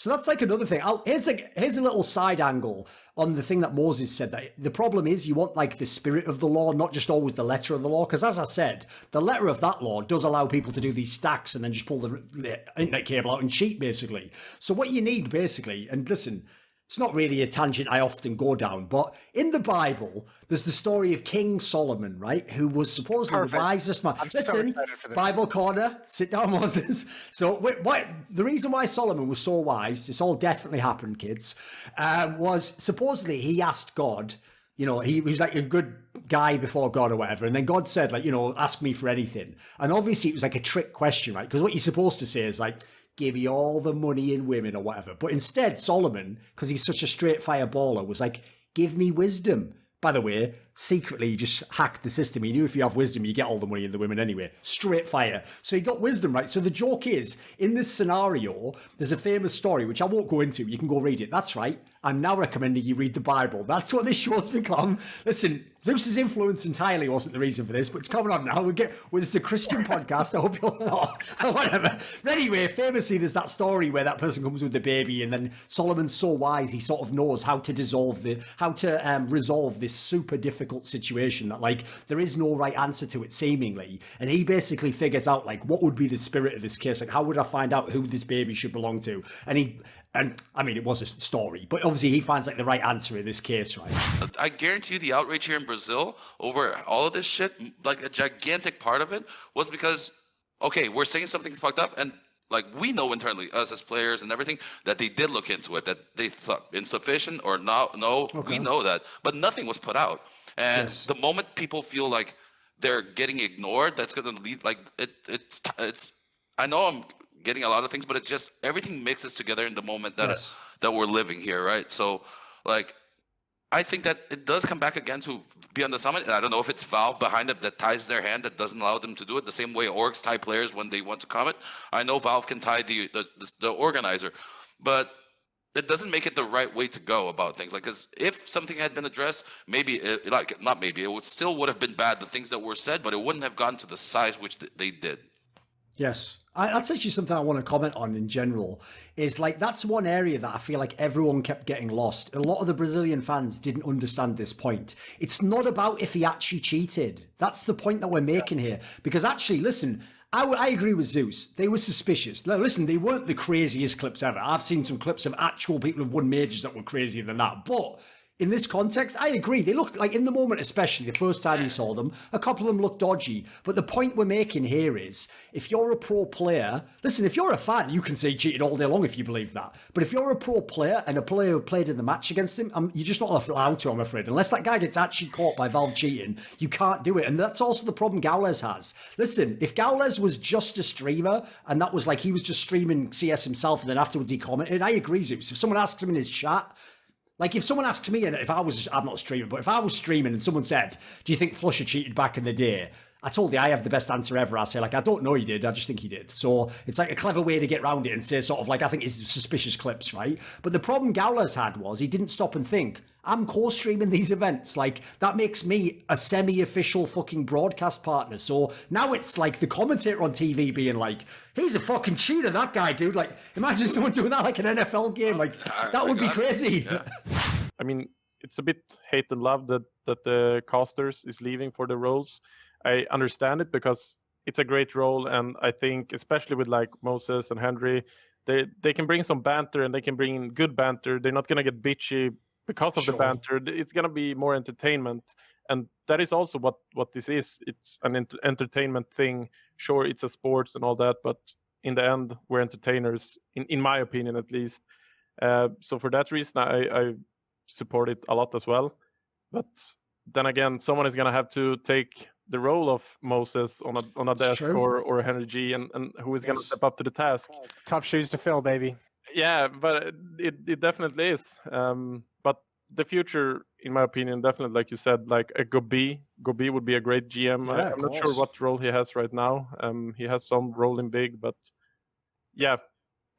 So that's like another thing. Here's a little side angle on the thing that Moses said, that the problem is you want like the spirit of the law, not just always the letter of the law. Because as I said, the letter of that law does allow people to do these stacks and then just pull the internet cable out and cheat, basically. So what you need, basically, and listen, it's not really a tangent I often go down, but in the Bible, there's the story of King Solomon, right? Who was supposedly the wisest man. Listen, Bible corner, sit down, Moses. So the reason why Solomon was so wise, this all definitely happened, kids, was supposedly he asked God, you know, he was like a good guy before God or whatever. And then God said, like, you know, ask me for anything. And obviously it was like a trick question, right? Because what you're supposed to say is like, give me all the money and women or whatever. But instead, Solomon, because he's such a straight fire baller, was like, give me wisdom. By the way, secretly, he just hacked the system. He knew if you have wisdom, you get all the money and the women anyway. Straight fire. So he got wisdom, right? So the joke is, in this scenario, there's a famous story, which I won't go into. You can go read it. That's right. I'm now recommending you read the Bible. That's what this show's become. Listen, Zeus's influence entirely wasn't the reason for this, but it's coming on now. It's a Christian podcast. I hope you'll not. Whatever. But anyway, famously, there's that story where that person comes with the baby, and then Solomon's so wise, he sort of knows how to resolve this super difficult situation that, like, there is no right answer to it, seemingly. And he basically figures out, like, what would be the spirit of this case? Like, how would I find out who this baby should belong to? And I mean, it was a story, but obviously he finds like the right answer in this case, right? I guarantee you the outrage here in Brazil over all of this shit, like a gigantic part of it was because, okay, we're saying something's fucked up, and like we know internally, us as players and everything, that they did look into it, that they thought insufficient or no, okay. We know that, but nothing was put out. And the moment people feel like they're getting ignored, that's going to lead, like it's, I know I'm getting a lot of things, but it's just everything mixes together in the moment that that we're living here, right? So, like, I think that it does come back again to be on the summit, and I don't know if it's Valve behind it that ties their hand, that doesn't allow them to do it the same way orgs tie players when they want to comment. I know Valve can tie the organizer, but it doesn't make it the right way to go about things. Like, because if something had been addressed, maybe it would still would have been bad, the things that were said, but it wouldn't have gotten to the size which they did. Yes. That's actually something I want to comment on in general, is like, that's one area that I feel like everyone kept getting lost. A lot of the Brazilian fans didn't understand this point. It's not about if he actually cheated. That's the point that we're making here. Because actually, listen, I agree with Zeus. They were suspicious. Now, listen, they weren't the craziest clips ever. I've seen some clips of actual people who've won majors that were crazier than that. But in this context, I agree. They looked like, in the moment, especially the first time you saw them, a couple of them looked dodgy. But the point we're making here is, if you're a pro player, listen, if you're a fan, you can say he cheated all day long if you believe that. But if you're a pro player and a player who played in the match against him, you're just not allowed to, I'm afraid. Unless that guy gets actually caught by Valve cheating, you can't do it. And that's also the problem Gaules has. Listen, if Gaules was just a streamer, and that was like, he was just streaming CS himself, and then afterwards he commented, I agree, Zeus. If someone asks him in his chat, like, if someone asks me, and I'm not streaming, but if I was streaming and someone said, do you think Flusher cheated back in the day? I told you I have the best answer ever. I say, like, I don't know he did. I just think he did. So it's like a clever way to get around it and say sort of like, I think it's suspicious clips, right? But the problem Gaules had was he didn't stop and think, I'm co-streaming these events. Like, that makes me a semi-official fucking broadcast partner. So now it's like the commentator on TV being like, he's a fucking cheater, that guy, dude. Like, imagine someone doing that like an NFL game. Like, that would be crazy. Yeah. I mean, it's a bit hate and love that the casters is leaving for the roles. I understand it because it's a great role, and I think especially with like Moses and Henry, they can bring some banter, and they can bring good banter. They're not gonna get bitchy because of the banter. It's gonna be more entertainment, and that is also what this is. It's an entertainment thing. Sure, it's a sports and all that, but in the end, we're entertainers, in my opinion at least. So for that reason, I support it a lot as well. But then again, someone is gonna have to take the role of Moses on a desk or Henry G, and who is going to step up to the task. Tough shoes to fill, baby. Yeah, but it definitely is. But the future, in my opinion, definitely, like you said, like a Gobi would be a great GM. I'm not sure what role he has right now. He has some role in Big, but yeah,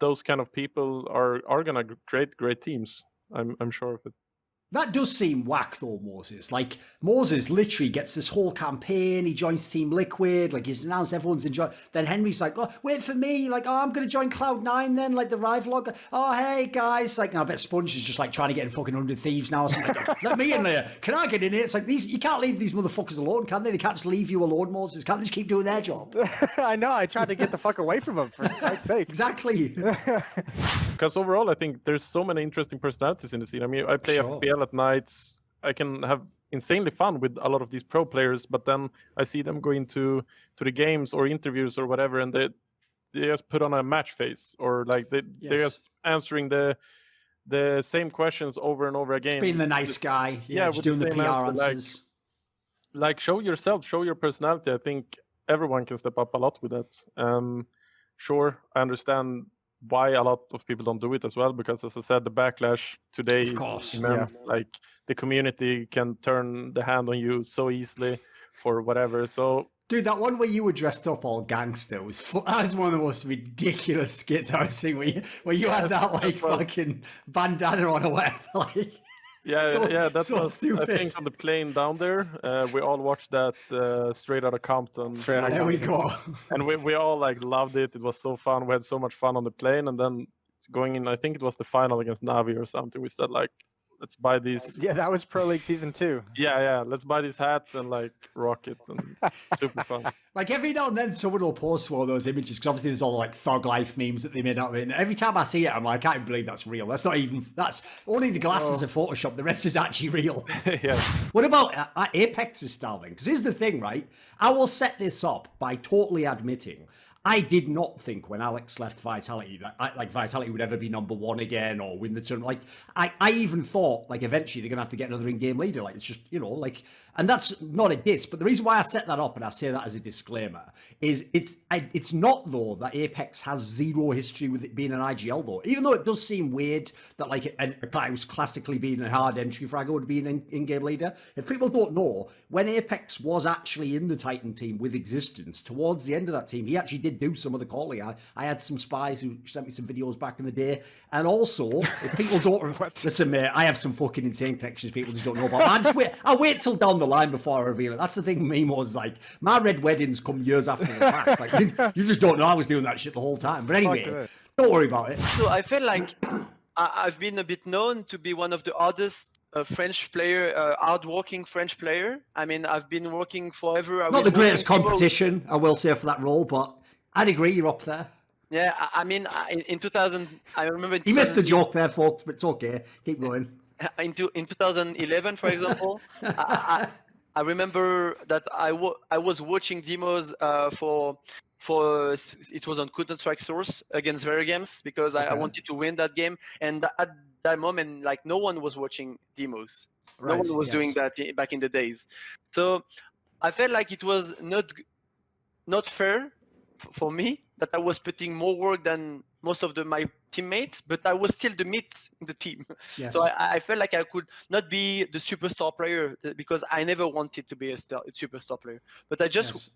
those kind of people are going to create great teams. I'm sure of it. That does seem whack, though, Moses. Like, Moses literally gets this whole campaign. He joins Team Liquid. Like, he's announced everyone's enjoying. Then Henry's like, oh, wait for me. Like, oh, I'm going to join Cloud9 then. Like, the rival. Oh, hey, guys. Like, I bet Sponge is just, like, trying to get in fucking 100 Thieves now or something. Like, let me in there. Can I get in here? It's like, you can't leave these motherfuckers alone, can they? They can't just leave you alone, Moses. Can't they just keep doing their job? I know. I tried to get the fuck away from him, for Christ's sake. Exactly. Because overall, I think there's so many interesting personalities in the scene. I mean, I play Sure. FPL at nights. I can have insanely fun with a lot of these pro players, but then I see them going to the games or interviews or whatever, and they just put on a match face, or like they're just answering the same questions over and over again. Being the nice guy. Yeah, just doing the PR answers. Like show yourself, show your personality. I think everyone can step up a lot with that. Sure, I understand why a lot of people don't do it as well, because as I said, the backlash today is immense. Yeah. Like the community can turn the hand on you so easily for whatever. So dude, that one where you were dressed up all gangster that was one of the most ridiculous skits I've seen, where you had that like fucking bandana on or whatever. Like, that so was stupid. I think on the plane down there. We all watched that Straight Outta Compton. There we go. And we all like loved it. It was so fun. We had so much fun on the plane, and then going in, I think it was the final against Navi or something. We said like, let's buy these. Yeah, that was Pro League Season 2. Yeah, let's buy these hats and like rock it, and super fun. Like every now and then someone will post one of those images, because obviously there's all like thug life memes that they made out of it. And every time I see it, I'm like, I can't believe that's real. That's only the glasses are Photoshop. The rest is actually real. Yeah. What about Apex's style then? Because here's the thing, right? I will set this up by totally admitting I did not think when Alex left Vitality that Vitality would ever be number one again or win the tournament. Like I even thought like eventually they're gonna have to get another in-game leader. Like it's just, you know, like, and that's not a diss. But the reason why I set that up and I say that as a disclaimer is it's not though that Apex has zero history with it being an IGL though. Even though it does seem weird that like it was classically being a hard entry fragger would be an in-game leader. If people don't know, when Apex was actually in the Titan team with existence, towards the end of that team, he actually did do some of the calling. I had some spies who sent me some videos back in the day. And also, if people don't listen, mate, I have some fucking insane connections people just don't know about. I'll wait till down the line before I reveal it. That's the thing. Memo's like my red weddings come years after the fact. Like you just don't know I was doing that shit the whole time. But anyway, don't worry about it. So I feel like I've been a bit known to be one of the hardest French player, hard-working French player. I mean, I've been working forever. Not the greatest competition, I will say, for that role, but I'd agree you're up there. Yeah, I mean, in 2000, I remember... You missed the joke there, folks, but it's okay. Keep going. In 2011, for example, I remember that I was watching demos for it was on Counter-Strike Source against Games because I wanted to win that game, and at that moment, like no one was watching demos. Right, no one was doing that back in the days. So I felt like it was not fair for me that I was putting more work than most of my teammates, but I was still the meat in the team. Yes. So I felt like I could not be the superstar player because I never wanted to be a superstar player, but I just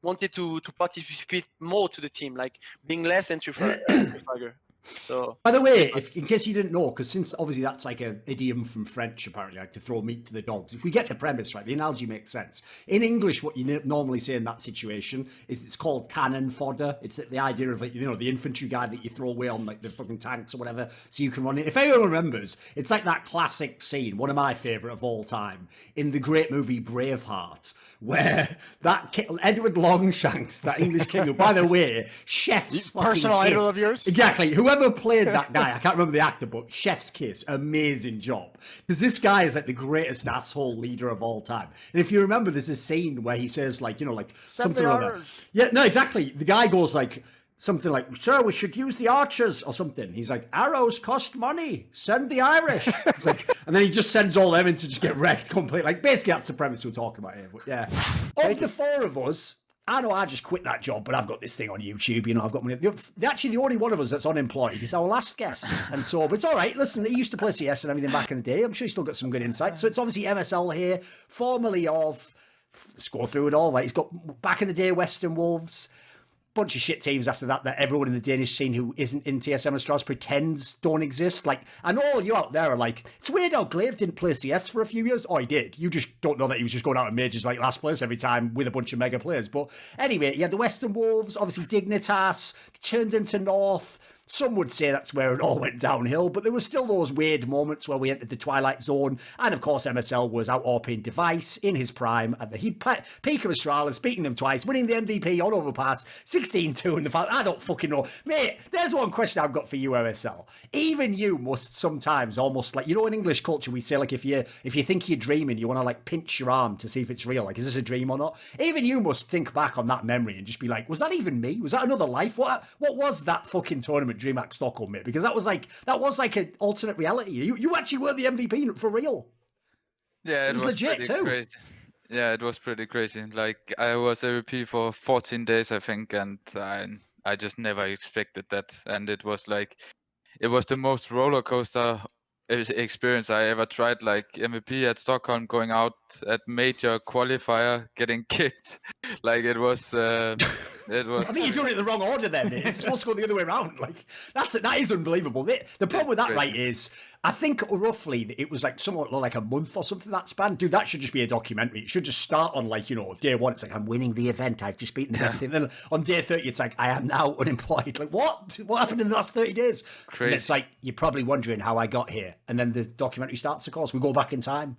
wanted to participate more to the team, like being less entry fragger. So, by the way, in case you didn't know, because since obviously that's like an idiom from French, apparently, like to throw meat to the dogs. If we get the premise right, the analogy makes sense. In English, what you normally say in that situation is it's called cannon fodder. It's the idea of like, you know, the infantry guy that you throw away on like the fucking tanks or whatever, so you can run it. If anyone remembers, it's like that classic scene, one of my favorite of all time, in the great movie Braveheart, where that Edward Longshanks, that English king, who, by the way, Chef's personal idol of yours, exactly. Whoever played that guy, I can't remember the actor, but Chef's kiss, amazing job. Because this guy is like the greatest asshole leader of all time. And if you remember, there's a scene where he says, like, you know, like something like that. Yeah, no, exactly. The guy goes like something like, "Sir, we should use the archers," or something. He's like, "Arrows cost money. Send the Irish." It's like, and then he just sends all them in to just get wrecked completely. Like, basically, that's the premise we're talking about here. But yeah, of the four of us, I know I just quit that job, but I've got this thing on YouTube. You know, I've got money. Actually, the only one of us that's unemployed is our last guest, and so, but it's all right. Listen, he used to play CS and everything back in the day. I'm sure he's still got some good insight. So it's obviously MSL here, formerly of. Let's go through it all. Right, he's got back in the day Western Wolves. bunch of shit teams after that everyone in the Danish scene who isn't in TSM Astralis pretends don't exist. Like, I know all you out there are like, it's weird how Glaive didn't play CS for a few years. Oh, he did. You just don't know that he was just going out in majors like last place every time with a bunch of mega players. But anyway, you had the Western Wolves, obviously Dignitas, turned into North. Some would say that's where it all went downhill, but there were still those weird moments where we entered the Twilight Zone. And of course, MSL was out AWPing Device in his prime at the peak of Astralis, beating them twice, winning the MVP on Overpass, 16-2 in the final. I don't fucking know. Mate, there's one question I've got for you, MSL. Even you must sometimes almost like, you know, in English culture, we say like if you think you're dreaming, you want to like pinch your arm to see if it's real. Like, is this a dream or not? Even you must think back on that memory and just be like, was that even me? Was that another life? What was that fucking tournament? DreamHack Stockholm, mate, because that was like an alternate reality. You actually were the MVP for real. Yeah, it was legit pretty too. Crazy. Yeah, it was pretty crazy. Like, I was MVP for 14 days, I think, and I just never expected that. And it was the most roller coaster experience I ever tried. Like, MVP at Stockholm, going out at major qualifier, getting kicked. Like, it was. It was. I think you're doing it in the wrong order there, mate. It's supposed to go the other way around. Like, that is unbelievable. The problem with that, crazy. right, is I think roughly it was like somewhat like a month or something, that span. Dude, that should just be a documentary. It should just start on, like, you know, day one. It's like, I'm winning the event. I've just beaten the best thing. Then on day 30, it's like, I am now unemployed. Like, what? What happened in the last 30 days? Crazy. And it's like, you're probably wondering how I got here. And then the documentary starts, of course. We go back in time.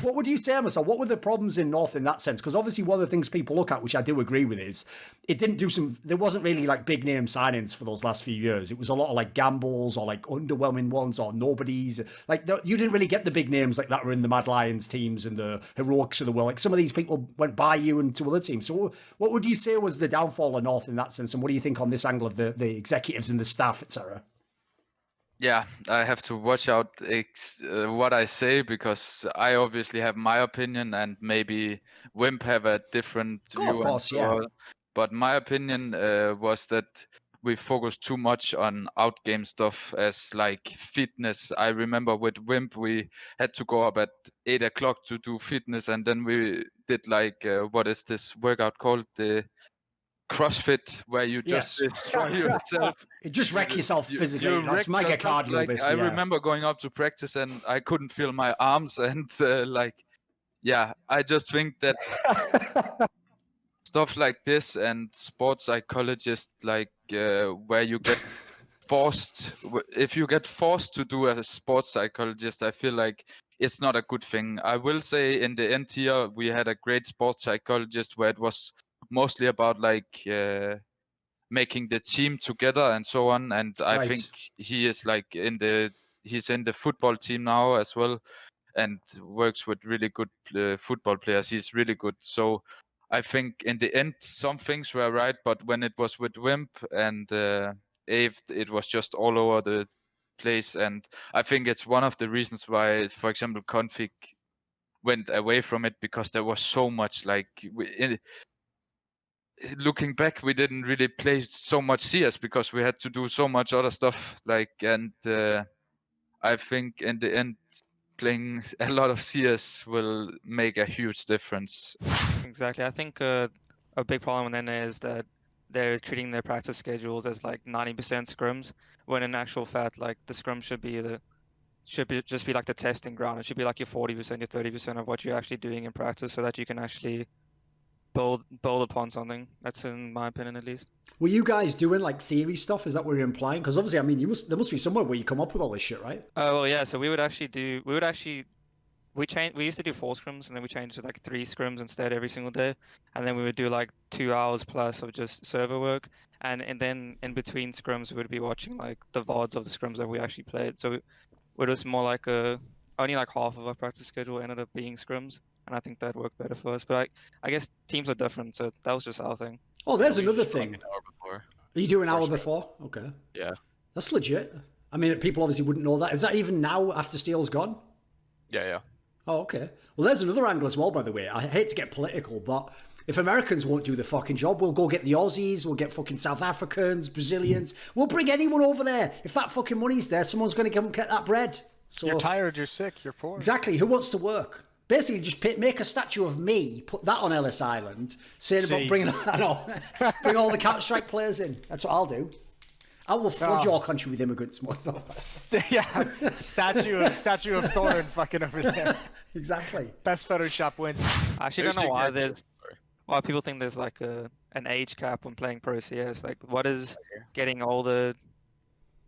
What would you say, Emerson? What were the problems in North in that sense? Because obviously one of the things people look at, which I do agree with, is there wasn't really like big name signings for those last few years. It was a lot of like gambles or like underwhelming ones or nobodies. Like, you didn't really get the big names like that were in the Mad Lions teams and the Heroics of the world. Like, some of these people went by you and to other teams. So what would you say was the downfall of North in that sense? And what do you think on this angle of the executives and the staff, etc.? Yeah, I have to watch out what I say, because I obviously have my opinion and maybe Wimp have a different view. Of course, yeah. But my opinion was that we focused too much on outgame stuff as like fitness. I remember with Wimp, we had to go up at 8 o'clock to do fitness, and then we did like, what is this workout called? The CrossFit, where you just destroy yourself. You just wreck yourself physically. It's mega cardio, like, basically. I remember going up to practice and I couldn't feel my arms, and I just think that stuff like this and sports psychologists, like where you get forced, if you get forced to do as a sports psychologist, I feel like it's not a good thing. I will say in the end here, we had a great sports psychologist where it was mostly about like making the team together and so on, and I think he is like he's in the football team now as well, and works with really good football players. He's really good. So I think in the end some things were right, but when it was with Wimp and Ave, it was just all over the place. And I think it's one of the reasons why, for example, Config went away from it, because there was so much like looking back, we didn't really play so much CS because we had to do so much other stuff. Like, and I think in the end, playing a lot of CS will make a huge difference. Exactly. I think a big problem then is that they're treating their practice schedules as like 90% scrims, when in actual fact, like the scrum should just be like the testing ground. It should be like your 40%, your 30% of what you're actually doing in practice, so that you can actually build upon something. That's in my opinion, at least. Were you guys doing like theory stuff? Is that what you're implying? Because obviously, I mean, there must be somewhere where you come up with all this shit, right? Well, yeah. So we used to do 4 scrims, and then we changed to like 3 scrims instead every single day, and then we would do like 2 hours plus of just server work, and then in between scrims we would be watching like the VODs of the scrims that we actually played. So it was more like only like half of our practice schedule ended up being scrims, and I think that worked better for us. But I guess teams are different, so that was just our thing. Oh, there's another thing. An hour before. You do an hour before? Okay. Yeah. That's legit. I mean, people obviously wouldn't know that. Is that even now after Steel's gone? Yeah. Oh, okay. Well, there's another angle as well, by the way. I hate to get political, but if Americans won't do the fucking job, we'll go get the Aussies, we'll get fucking South Africans, Brazilians. We'll bring anyone over there. If that fucking money's there, someone's going to come get that bread. So, you're tired, you're sick, you're poor. Exactly. Who wants to work? Basically, just make a statue of me, put that on Ellis Island, saying about bring all the Counter-Strike players in. That's what I'll do. I will flood your country with immigrants more. Yeah, statue of Thorin fucking over there. Exactly. Best Photoshop wins. I actually don't know why people think there's like an age cap when playing Pro CS. Like, what is getting older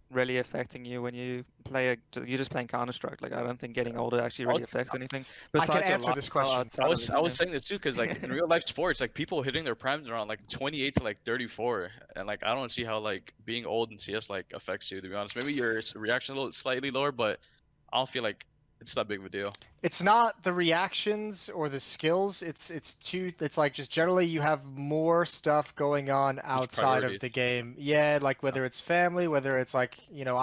really affecting you when you play you're just playing Counter-Strike? Like, I don't think getting older actually really affects anything. I can answer this question. I was saying this too, because like in real life sports, like people hitting their primes around like 28 to like 34, and like I don't see how like being old in CS like affects you, to be honest. Maybe your reaction a little slightly lower, but I don't feel like it's that big of a deal. It's not the reactions or the skills. It's like just generally you have more stuff going on outside of the game. Yeah, like whether it's family, whether it's like, you know,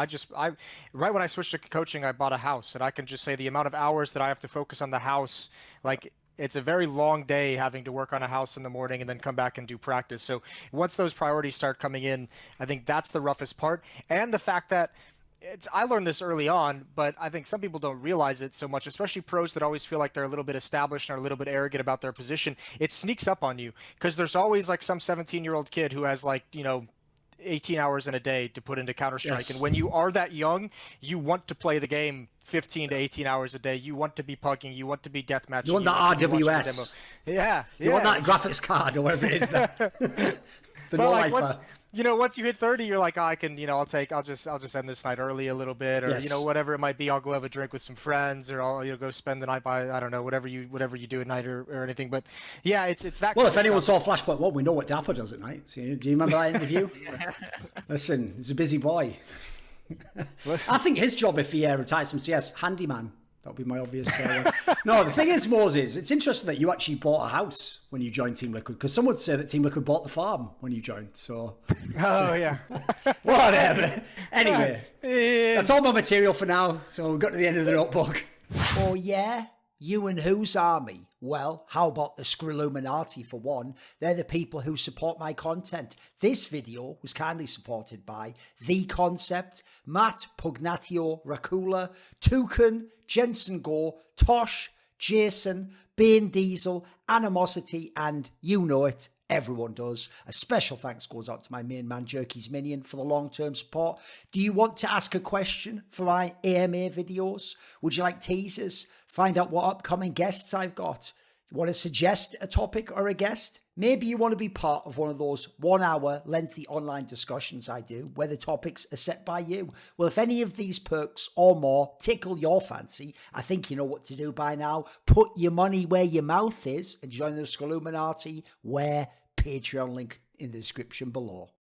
right when I switched to coaching, I bought a house, and I can just say the amount of hours that I have to focus on the house, like it's a very long day having to work on a house in the morning and then come back and do practice. So once those priorities start coming in, I think that's the roughest part. And the fact that I learned this early on, but I think some people don't realize it so much, especially pros that always feel like they're a little bit established and are a little bit arrogant about their position. It sneaks up on you because there's always like some 17-year-old kid who has like, you know, 18 hours in a day to put into Counter-Strike. Yes. And when you are that young, you want to play the game 15 to 18 hours a day. You want to be pugging. You want to be deathmatching. You want that RWS. Yeah. You want that graphics card or whatever it is. Once you hit 30, you're like, I can, I'll just end this night early a little bit, or whatever it might be. I'll go have a drink with some friends, or I'll go spend the night by, I don't know, whatever you do at night or anything. But yeah, it's that. Well, if anyone saw Flashpoint 1, we know what Dapper does at night. So, do you remember that interview? Listen, he's a busy boy. I think his job, if he retires from CS, handyman. That would be my obvious. No, the thing is, Moses, it's interesting that you actually bought a house when you joined Team Liquid, because some would say that Team Liquid bought the farm when you joined. So, yeah, whatever. Anyway, that's all my material for now. So we've got to the end of the notebook. Oh yeah, you and whose army? Well, how about the Skrilluminati for one? They're the people who support my content. This video was kindly supported by The Concept, Matt, Pugnatio, Rajcula, Toucan, Jensen Goh, Tosh, Jasun, Banediesel, Animosity, and you know it, everyone does. A special thanks goes out to my main man, Jerky's Minion, for the long-term support. Do you want to ask a question for my AMA videos? Would you like teasers? Find out what upcoming guests I've got. You want to suggest a topic or a guest? Maybe you want to be part of one of those 1 hour lengthy online discussions I do where the topics are set by you. Well, if any of these perks or more tickle your fancy, I think you know what to do by now. Put your money where your mouth is and join the Skrilluminati, where Patreon link in the description below.